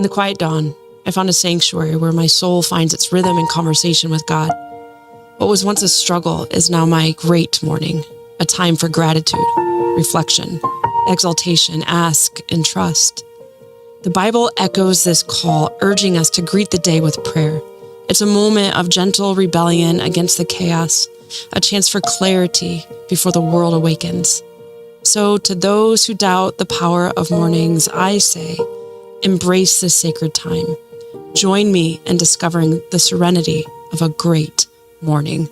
In the quiet dawn, I found a sanctuary where my soul finds its rhythm and conversation with God. What was once a struggle is now my great morning, a time for gratitude, reflection, exaltation, ask, and trust. The Bible echoes this call, urging us to greet the day with prayer. It's a moment of gentle rebellion against the chaos, a chance for clarity before the world awakens. So to those who doubt the power of mornings, I say, embrace this sacred time. Join me in discovering the serenity of a great morning.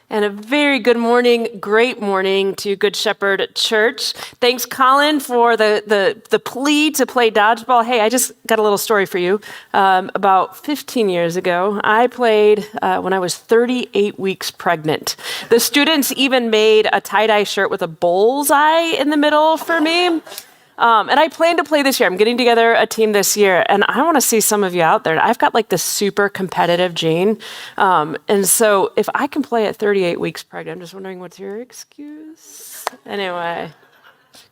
And a very good morning, great morning to Good Shepherd Church. Thanks, Colin, for the plea to play dodgeball. Hey, I just got a little story for you. About 15 years ago, I played when I was 38 weeks pregnant. The students even made a tie-dye shirt with a bullseye in the middle for me. And I plan to play this year. I'm getting together a team this year, and I want to see some of you out there. I've got like this super competitive gene. And so if I can play at 38 weeks pregnant, I'm just wondering, what's your excuse? Anyway,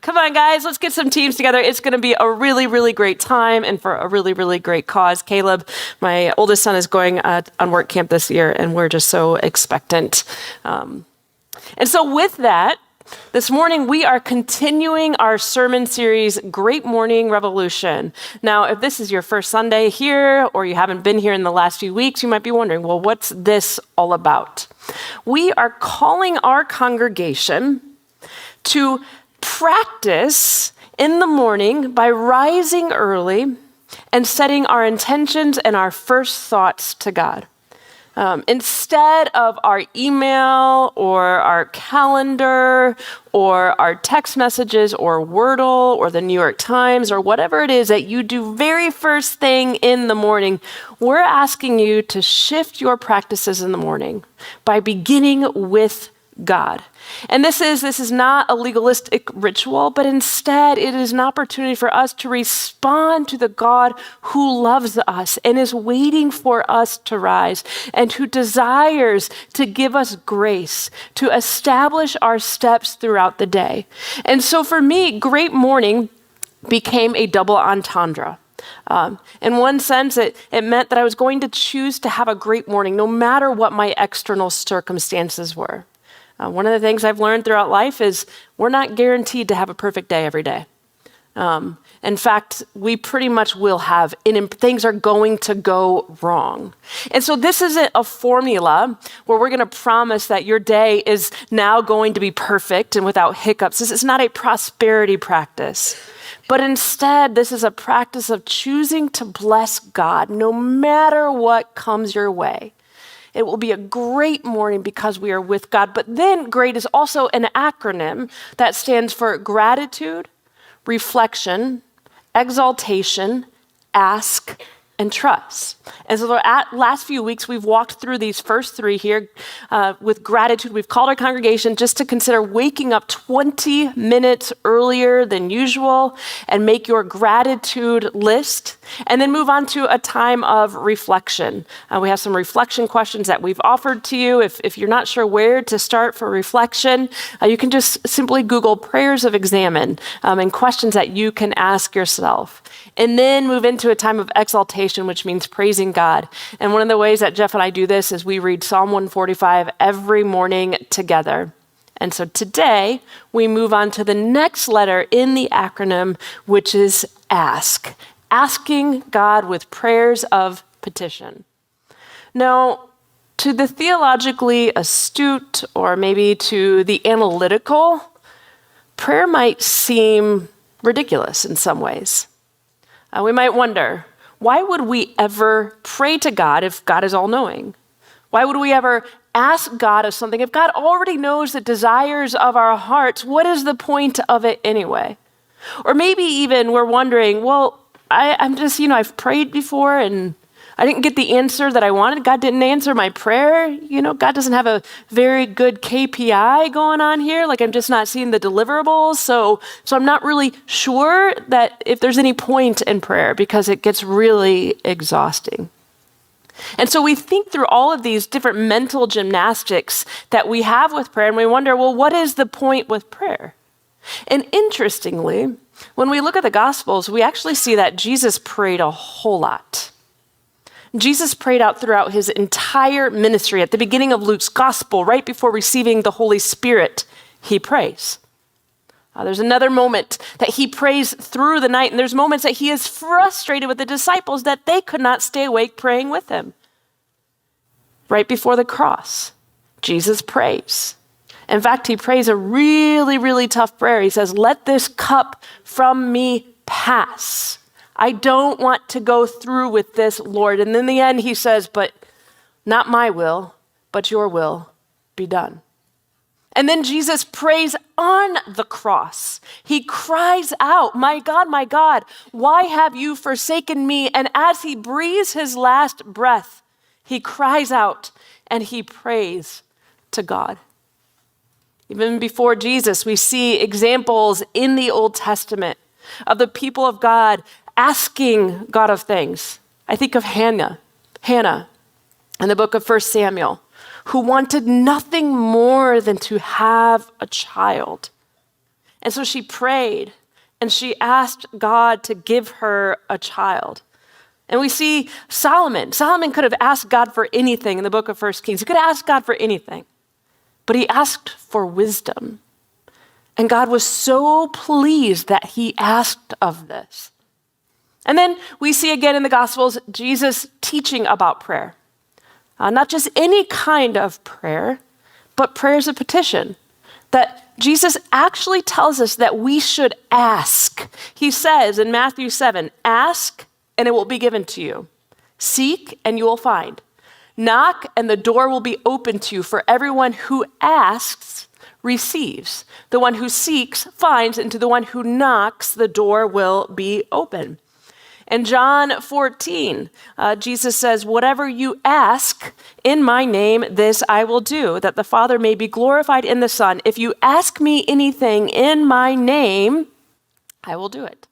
come on, guys, let's get some teams together. It's going to be a really, really great time and for a really, really great cause. Caleb, my oldest son, is going on work camp this year, and we're just so expectant. And so with that, this morning, we are continuing our sermon series, Great Morning Revolution. Now, if this is your first Sunday here, or you haven't been here in the last few weeks, you might be wondering, well, what's this all about? We are calling our congregation to practice in the morning by rising early and setting our intentions and our first thoughts to God. Instead of our email or our calendar or our text messages or Wordle or the New York Times or whatever it is that you do very first thing in the morning, we're asking you to shift your practices in the morning by beginning with God. And this is not a legalistic ritual, but instead it is an opportunity for us to respond to the God who loves us and is waiting for us to rise and who desires to give us grace to establish our steps throughout the day. And so for me, Great Morning became a double entendre. In one sense, it meant that I was going to choose to have a great morning no matter what my external circumstances were. One of the things I've learned throughout life is we're not guaranteed to have a perfect day every day. In fact, we pretty much will have, and things are going to go wrong. And so this isn't a formula where we're going to promise that your day is now going to be perfect and without hiccups. This is not a prosperity practice. But instead, this is a practice of choosing to bless God no matter what comes your way. It will be a great morning because we are with God. But then GREAT is also an acronym that stands for gratitude, reflection, exaltation, ask, and trust. And so the last few weeks, we've walked through these first three here with gratitude. We've called our congregation just to consider waking up 20 minutes earlier than usual and make your gratitude list, and then move on to a time of reflection. We have some reflection questions that we've offered to you. If you're not sure where to start for reflection, you can just simply Google prayers of examine and questions that you can ask yourself. And then move into a time of exaltation, which means praising God. And one of the ways that Jeff and I do this is we read Psalm 145 every morning together. And so today, we move on to the next letter in the acronym, which is ask. Asking God with prayers of petition. Now, to the theologically astute, or maybe to the analytical, prayer might seem ridiculous in some ways. We might wonder, why would we ever pray to God if God is all-knowing? Why would we ever ask God of something if God already knows the desires of our hearts? What is the point of it anyway? Or maybe even we're wondering, well, I'm just, I've prayed before and I didn't get the answer that I wanted. God didn't answer my prayer. God doesn't have a very good KPI going on here. Like I'm just not seeing the deliverables. So I'm not really sure that if there's any point in prayer because it gets really exhausting. And so we think through all of these different mental gymnastics that we have with prayer, and we wonder, well, what is the point with prayer? And interestingly, when we look at the Gospels, we actually see that Jesus prayed a whole lot. Jesus prayed out throughout his entire ministry. At the beginning of Luke's Gospel, right before receiving the Holy Spirit, he prays. There's another moment that he prays through the night, and there's moments that he is frustrated with the disciples that they could not stay awake praying with him. Right before the cross, Jesus prays. In fact, he prays a really, really tough prayer. He says, "Let this cup from me pass. I don't want to go through with this, Lord." And in the end, he says, "But not my will, but your will be done." And then Jesus prays on the cross. He cries out, my God, why have you forsaken me?" And as he breathes his last breath, he cries out and he prays to God. Even before Jesus, we see examples in the Old Testament of the people of God asking God of things. I think of Hannah in the book of 1 Samuel, who wanted nothing more than to have a child. And so she prayed and she asked God to give her a child. And we see Solomon. Solomon could have asked God for anything in the book of 1 Kings. He could have asked God for anything, but he asked for wisdom. And God was so pleased that he asked of this. And then we see again in the Gospels, Jesus teaching about prayer. Not just any kind of prayer, but prayers of petition. That Jesus actually tells us that we should ask. He says in Matthew 7, "Ask and it will be given to you. Seek and you will find. Knock and the door will be open to you. For everyone who asks receives. The one who seeks finds, and to the one who knocks, the door will be open." In John 14, Jesus says, "Whatever you ask in my name, this I will do, that the Father may be glorified in the Son. If you ask me anything in my name, I will do it."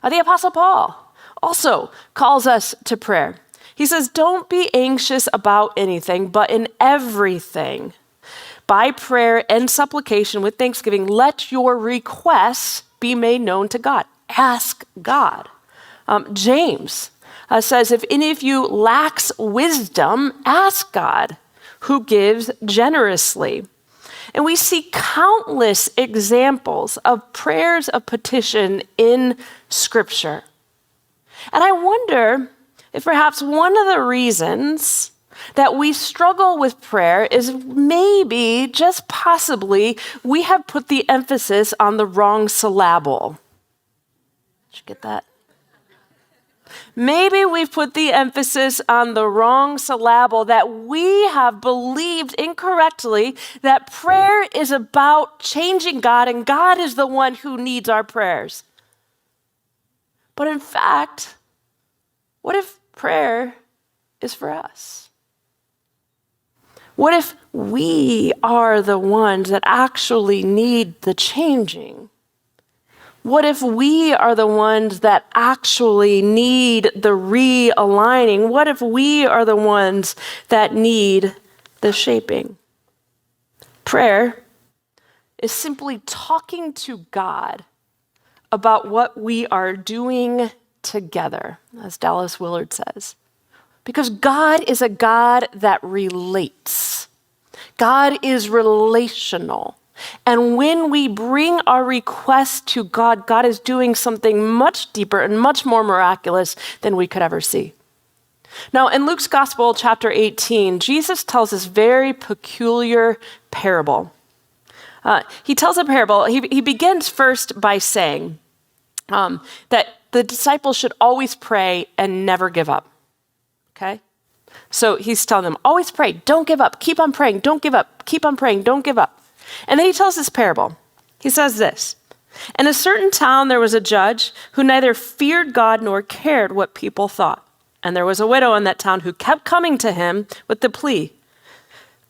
The Apostle Paul also calls us to prayer. He says, "Don't be anxious about anything, but in everything, by prayer and supplication with thanksgiving, let your requests be made known to God." Ask God. James says, "If any of you lacks wisdom, ask God, who gives generously." And we see countless examples of prayers of petition in Scripture. And I wonder if perhaps one of the reasons that we struggle with prayer is maybe, just possibly, we have put the emphasis on the wrong syllable. Did you get that? Maybe we've put the emphasis on the wrong syllable, that we have believed incorrectly that prayer is about changing God and God is the one who needs our prayers. But in fact, what if prayer is for us? What if we are the ones that actually need the changing? What if we are the ones that actually need the realigning? What if we are the ones that need the shaping? Prayer is simply talking to God about what we are doing together, as Dallas Willard says. Because God is a God that relates. God is relational. And when we bring our requests to God, God is doing something much deeper and much more miraculous than we could ever see. Now, in Luke's Gospel, chapter 18, Jesus tells this very peculiar parable. He tells a parable. He begins first by saying that the disciples should always pray and never give up. Okay? So he's telling them, always pray, don't give up, keep on praying, don't give up, keep on praying, don't give up. And then he tells this parable. He says this: "In a certain town there was a judge who neither feared God nor cared what people thought. And there was a widow in that town who kept coming to him with the plea,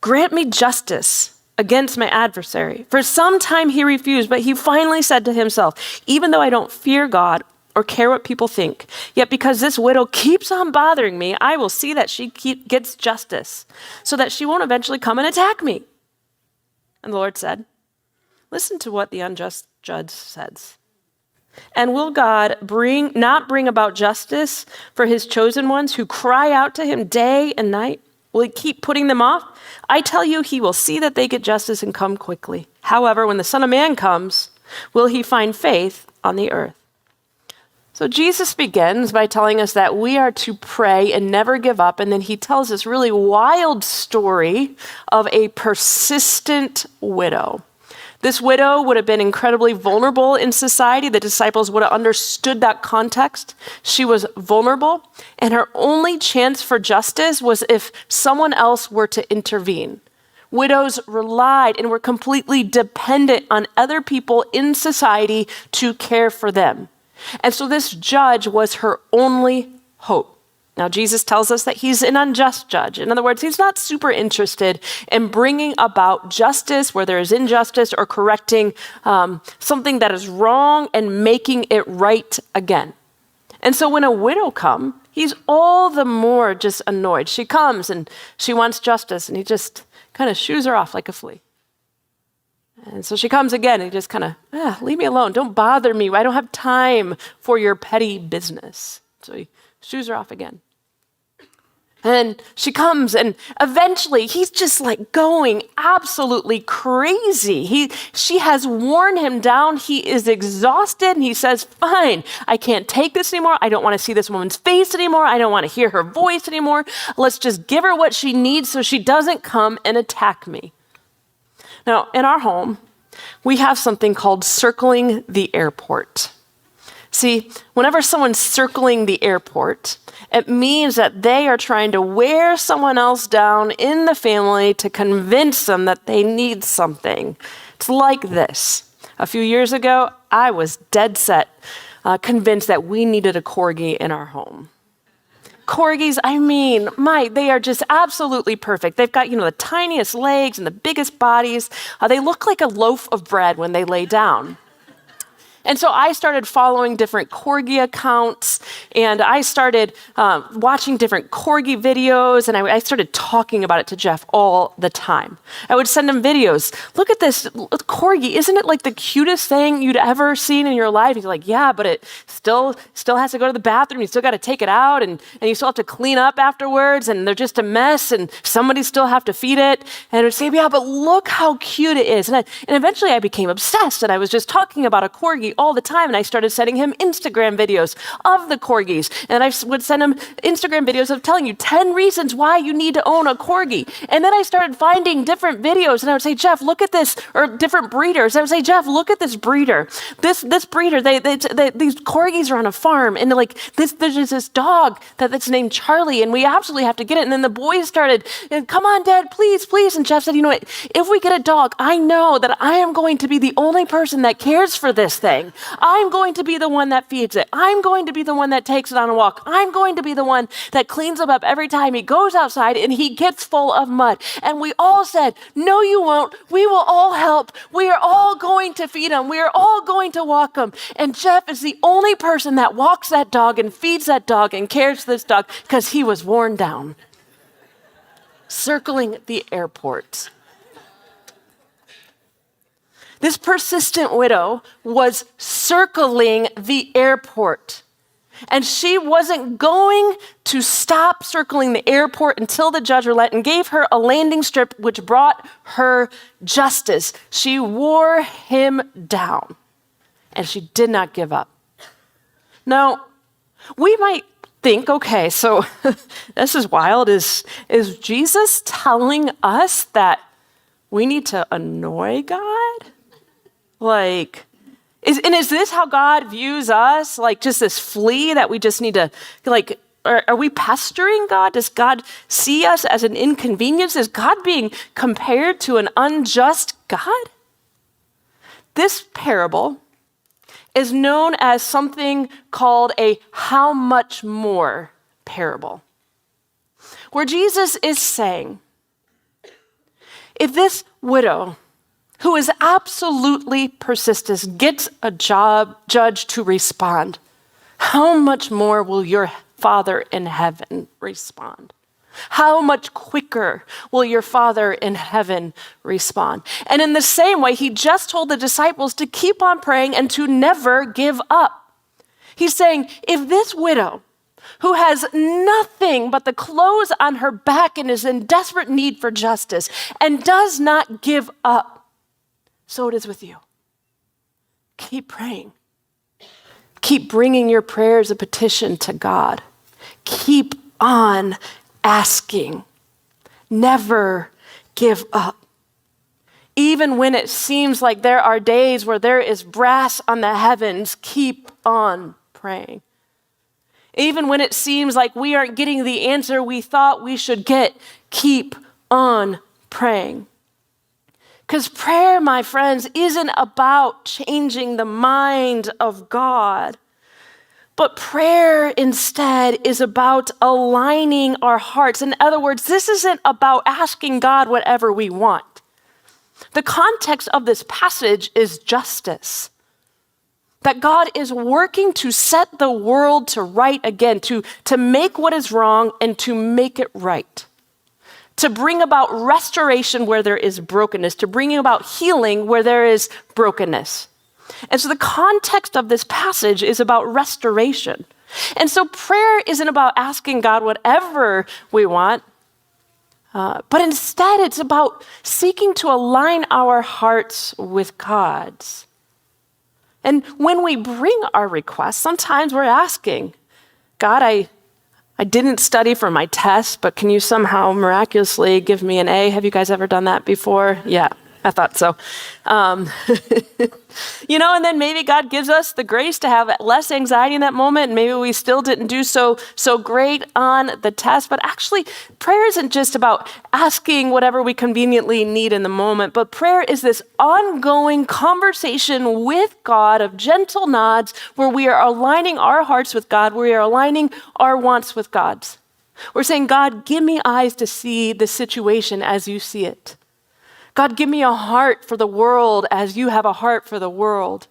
'Grant me justice against my adversary.' For some time he refused, but he finally said to himself, 'Even though I don't fear God or care what people think. Yet because this widow keeps on bothering me, I will see that she gets justice so that she won't eventually come and attack me." And the Lord said, "Listen to what the unjust judge says. And will God not bring about justice for his chosen ones who cry out to him day and night? Will he keep putting them off? I tell you, he will see that they get justice and come quickly. However, when the Son of Man comes, will he find faith on the earth?" So Jesus begins by telling us that we are to pray and never give up. And then he tells this really wild story of a persistent widow. This widow would have been incredibly vulnerable in society. The disciples would have understood that context. She was vulnerable, and her only chance for justice was if someone else were to intervene. Widows relied and were completely dependent on other people in society to care for them. And so this judge was her only hope. Now, Jesus tells us that he's an unjust judge. In other words, he's not super interested in bringing about justice where there is injustice or correcting something that is wrong and making it right again. And so when a widow comes, he's all the more just annoyed. She comes and she wants justice, and he just kind of shoos her off like a flea. And so she comes again, and he just kind of, leave me alone. Don't bother me. I don't have time for your petty business. So he shoos her off again. And she comes, and eventually he's just like going absolutely crazy. She has worn him down. He is exhausted, and he says, "Fine, I can't take this anymore. I don't want to see this woman's face anymore. I don't want to hear her voice anymore. Let's just give her what she needs so she doesn't come and attack me." Now, in our home, we have something called circling the airport. See, whenever someone's circling the airport, it means that they are trying to wear someone else down in the family to convince them that they need something. It's like this. A few years ago, I was dead set, convinced that we needed a corgi in our home. Corgis, they are just absolutely perfect. They've got, the tiniest legs and the biggest bodies. They look like a loaf of bread when they lay down. And so I started following different corgi accounts, and I started watching different corgi videos, and I started talking about it to Jeff all the time. I would send him videos. Look at this corgi. Isn't it like the cutest thing you'd ever seen in your life? He's like, yeah, but it still has to go to the bathroom. You still got to take it out, and you still have to clean up afterwards, and they're just a mess, and somebody still have to feed it. And I would say, yeah, but look how cute it is. And eventually I became obsessed, and I was just talking about a corgi all the time, and I started sending him Instagram videos of the corgis, and I would send him Instagram videos of telling you 10 reasons why you need to own a corgi. And then I started finding different videos, and I would say, Jeff, look at this, or different breeders. I would say, Jeff, look at this breeder. This breeder, these corgis are on a farm, and there's this dog that's named Charlie, and we absolutely have to get it. And then the boys started, come on, Dad, please. And Jeff said, you know what, if we get a dog, I know that I am going to be the only person that cares for this thing. I'm going to be the one that feeds it. I'm going to be the one that takes it on a walk. I'm going to be the one that cleans him up every time he goes outside and he gets full of mud. And we all said, no, you won't. We will all help. We are all going to feed him. We are all going to walk him. And Jeff is the only person that walks that dog and feeds that dog and cares for this dog because he was worn down. Circling the airport. This persistent widow was circling the airport. And she wasn't going to stop circling the airport until the judge relent and gave her a landing strip which brought her justice. She wore him down, and she did not give up. Now, we might think, okay, so this is wild. Is Jesus telling us that we need to annoy God? Is this how God views us? Like just this flea that we just need to, are we pestering God? Does God see us as an inconvenience? Is God being compared to an unjust God? This parable is known as something called a how much more parable, where Jesus is saying, if this widow who is absolutely persistent gets a judge to respond, how much more will your Father in heaven respond? How much quicker will your Father in heaven respond? And in the same way, he just told the disciples to keep on praying and to never give up. He's saying, if this widow, who has nothing but the clothes on her back and is in desperate need for justice and does not give up, so it is with you. Keep praying. Keep bringing your prayers of petition to God. Keep on asking. Never give up. Even when it seems like there are days where there is brass on the heavens, keep on praying. Even when it seems like we aren't getting the answer we thought we should get, keep on praying. Because prayer, my friends, isn't about changing the mind of God. But prayer instead is about aligning our hearts. In other words, this isn't about asking God whatever we want. The context of this passage is justice. That God is working to set the world to right again, to make what is wrong and to make it right. To bring about restoration where there is brokenness, to bring about healing where there is brokenness. And so the context of this passage is about restoration. And so prayer isn't about asking God whatever we want, but instead it's about seeking to align our hearts with God's. And when we bring our requests, sometimes we're asking, God, I didn't study for my test, but can you somehow miraculously give me an A? Have you guys ever done that before? Yeah, I thought so. And then maybe God gives us the grace to have less anxiety in that moment, and maybe we still didn't do so great on the test. But actually, prayer isn't just about asking whatever we conveniently need in the moment, but prayer is this ongoing conversation with God of gentle nods where we are aligning our hearts with God, where we are aligning our wants with God's. We're saying, God, give me eyes to see the situation as you see it. God, give me a heart for the world as you have a heart for the world.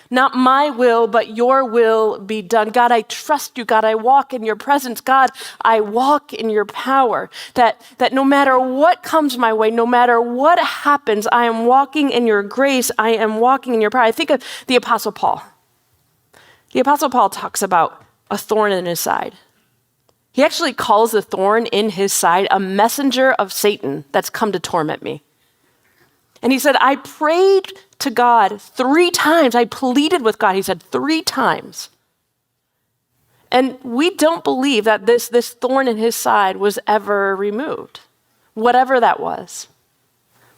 Not my will, but your will be done. God, I trust you. God, I walk in your presence. God, I walk in your power. That no matter what comes my way, no matter what happens, I am walking in your grace. I am walking in your power. I think of the Apostle Paul. The Apostle Paul talks about a thorn in his side. He actually calls the thorn in his side a messenger of Satan that's come to torment me. And he said, I prayed to God 3 times. I pleaded with God, he said, 3 times. And we don't believe that this thorn in his side was ever removed, whatever that was.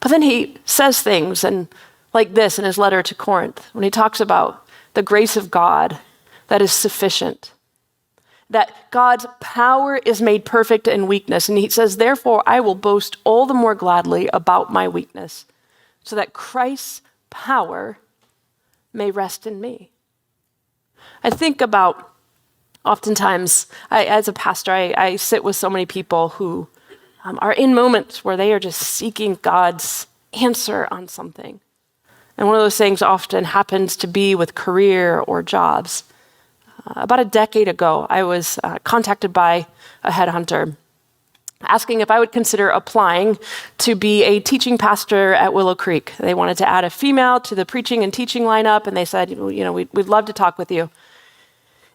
But then he says things like this in his letter to Corinth, when he talks about the grace of God that is sufficient. That God's power is made perfect in weakness. And he says, therefore, I will boast all the more gladly about my weakness, so that Christ's power may rest in me. I think about, oftentimes, as a pastor, I sit with so many people who are in moments where they are just seeking God's answer on something. And one of those things often happens to be with career or jobs. About a decade ago, I was contacted by a headhunter asking if I would consider applying to be a teaching pastor at Willow Creek. They wanted to add a female to the preaching and teaching lineup, and they said, we'd love to talk with you.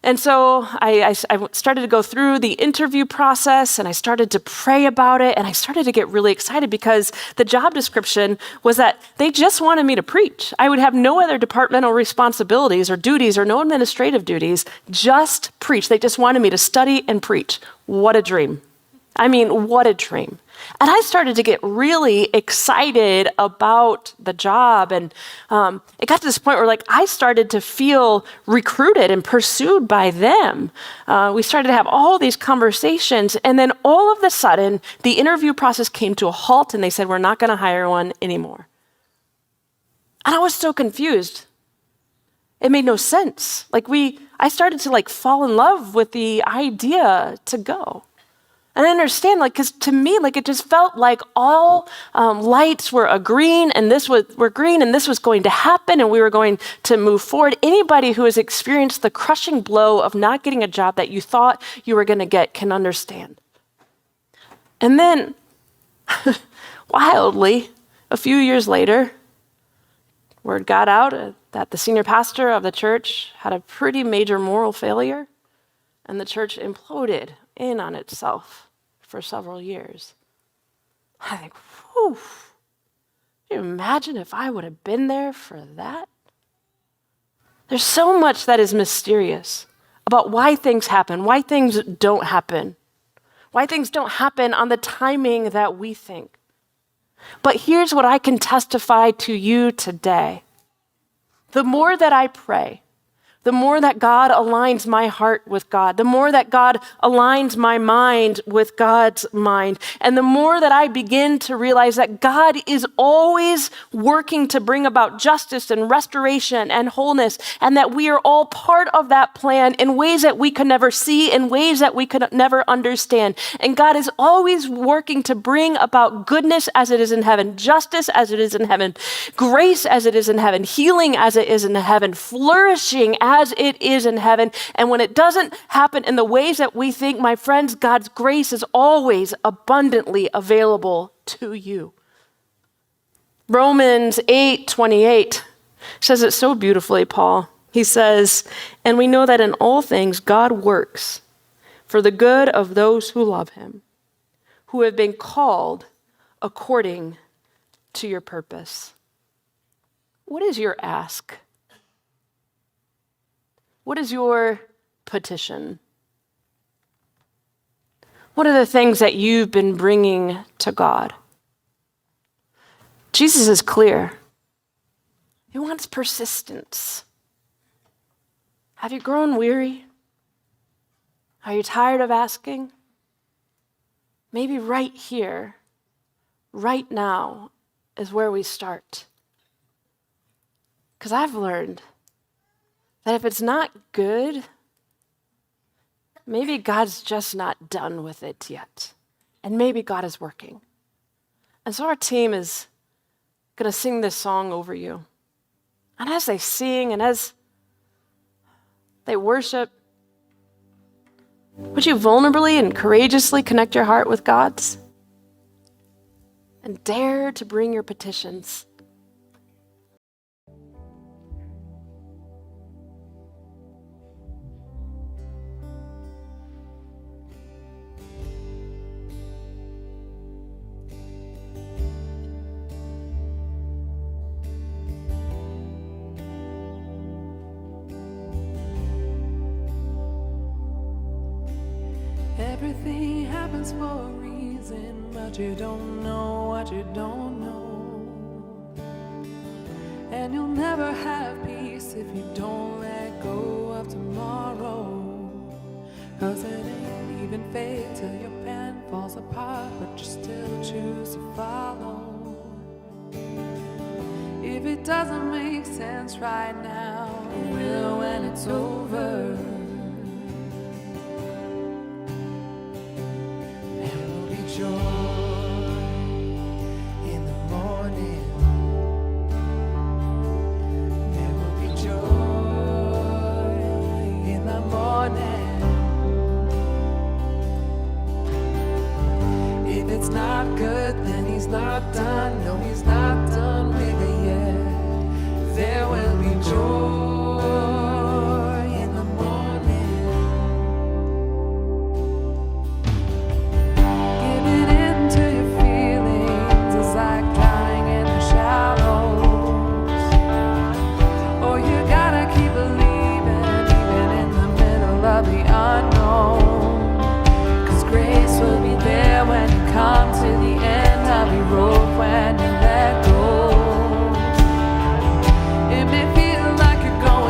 And so I started to go through the interview process, and I started to pray about it, and I started to get really excited because the job description was that they just wanted me to preach. I would have no other departmental responsibilities or duties or no administrative duties, just preach. They just wanted me to study and preach. What a dream. I mean, what a dream. And I started to get really excited about the job. And it got to this point where I started to feel recruited and pursued by them. We started to have all these conversations. And then all of a sudden, the interview process came to a halt and they said, we're not going to hire one anymore. And I was so confused. It made no sense. I started to fall in love with the idea to go. And I understand, because to me, it just felt like all lights were green, and this was going to happen, and we were going to move forward. Anybody who has experienced the crushing blow of not getting a job that you thought you were going to get can understand. And then, wildly, a few years later, word got out that the senior pastor of the church had a pretty major moral failure, and the church imploded in on itself for several years. I think, whew, can you imagine if I would have been there for that? There's so much that is mysterious about why things happen, why things don't happen, why things don't happen on the timing that we think. But here's what I can testify to you today. The more that I pray, the more that God aligns my heart with God, the more that God aligns my mind with God's mind, and the more that I begin to realize that God is always working to bring about justice and restoration and wholeness, and that we are all part of that plan in ways that we could never see, in ways that we could never understand. And God is always working to bring about goodness as it is in heaven, justice as it is in heaven, grace as it is in heaven, healing as it is in heaven, flourishing as it is in heaven. And when it doesn't happen in the ways that we think, my friends, God's grace is always abundantly available to you. Romans 8:28 says it so beautifully, Paul. He says, and we know that in all things God works for the good of those who love him, who have been called according to your purpose. What is your ask? What is your petition? What are the things that you've been bringing to God? Jesus is clear. He wants persistence. Have you grown weary? Are you tired of asking? Maybe right here, right now, is where we start. Because I've learned that if it's not good, maybe God's just not done with it yet. And maybe God is working. And so our team is going to sing this song over you. And as they sing and as they worship, would you vulnerably and courageously connect your heart with God's? And dare to bring your petitions. Everything happens for a reason, but you don't know what you don't know. And you'll never have peace if you don't let go of tomorrow. 'Cause it ain't even fate till your plan falls apart, but you still choose to follow. If it doesn't make sense right now, it will when it's over. Joy in the morning. There will be joy in the morning. If it's not good, then he's not done. No, he's not done with it yet. There will be joy. Come to the end of your rope when you let go. It may feel like you're going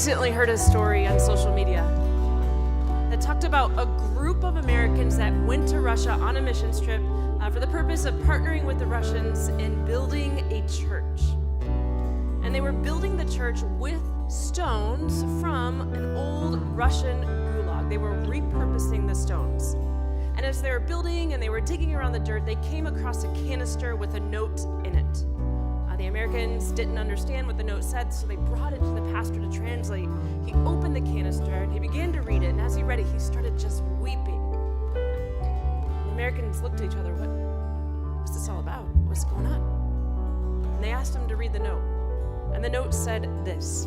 recently heard a story on social media that talked about a group of Americans that went to Russia on a missions trip for the purpose of partnering with the Russians in building a church. And they were building the church with stones from an old Russian gulag. They were repurposing the stones. And as they were building and they were digging around the dirt, they came across a canister with a note in it. The Americans didn't understand what the note said, so they brought it to the pastor to translate. He opened the canister and he began to read it, and as he read it, he started just weeping. The Americans looked at each other, what's this all about? What's going on? And they asked him to read the note. And the note said this: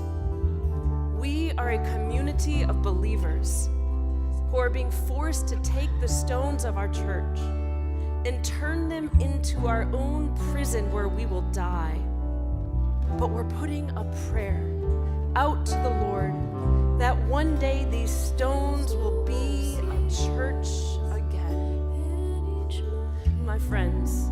"We are a community of believers who are being forced to take the stones of our church and turn them into our own prison where we will die. But we're putting a prayer out to the Lord that one day these stones will be a church again." My friends,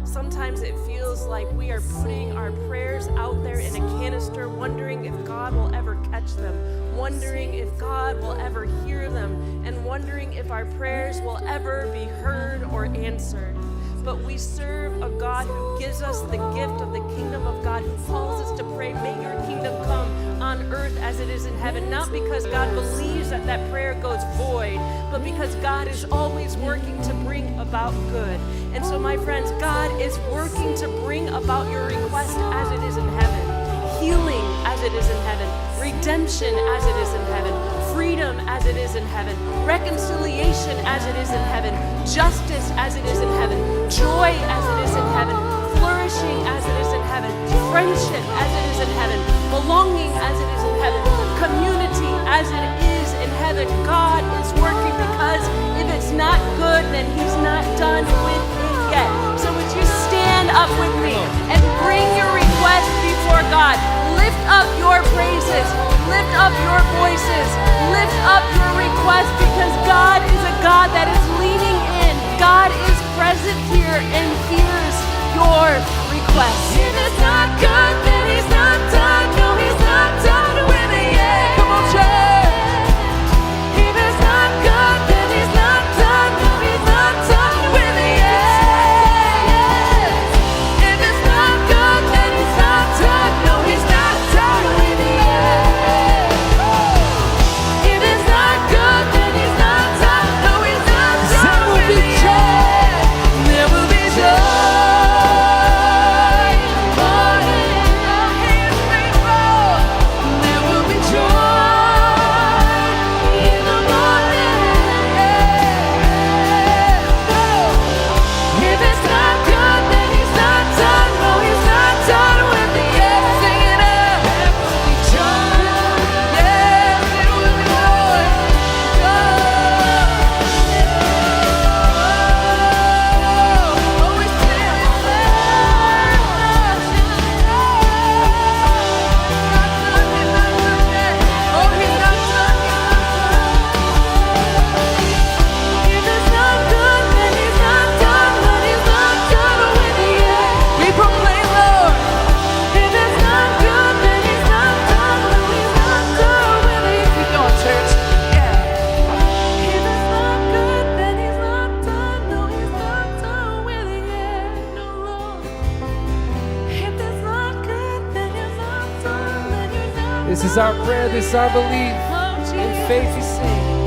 sometimes it feels like we are putting our prayers out there in a canister, wondering if God will ever catch them, wondering if God will ever hear them, and wondering if our prayers will ever be heard or answered. But we serve a God who gives us the gift of the kingdom of God, who calls us to pray, "May your kingdom come on earth as it is in heaven," not because God believes that that prayer goes void, but because God is always working to bring about good. And so, my friends, God is working to bring about your request as it is in heaven, healing as it is in heaven, redemption as it is in heaven, freedom as it is in heaven, reconciliation as it is in heaven, justice as it is in heaven, joy as it is in heaven, flourishing as it is in heaven, friendship as it is in heaven, belonging as it is in heaven, community as it is in heaven. God is working, because if it's not good, then he's not done with it yet. So would you stand up with me and bring your request before God? Lift up your praises, lift up your voices, lift up your request, because God is a God that is leaning in. God is present here and hears your request. If it's not good, then he's not done. No, he's not done with it yet. Come on, church. If it's not good, then he's not done. No, he's not done with it yet. If it's not good, then he's not done. No, he's not done with it yet. If it's not good, then he's not done. No, he's not done with it yet. There will be joy. This is our prayer, this is our belief. In faith we sing.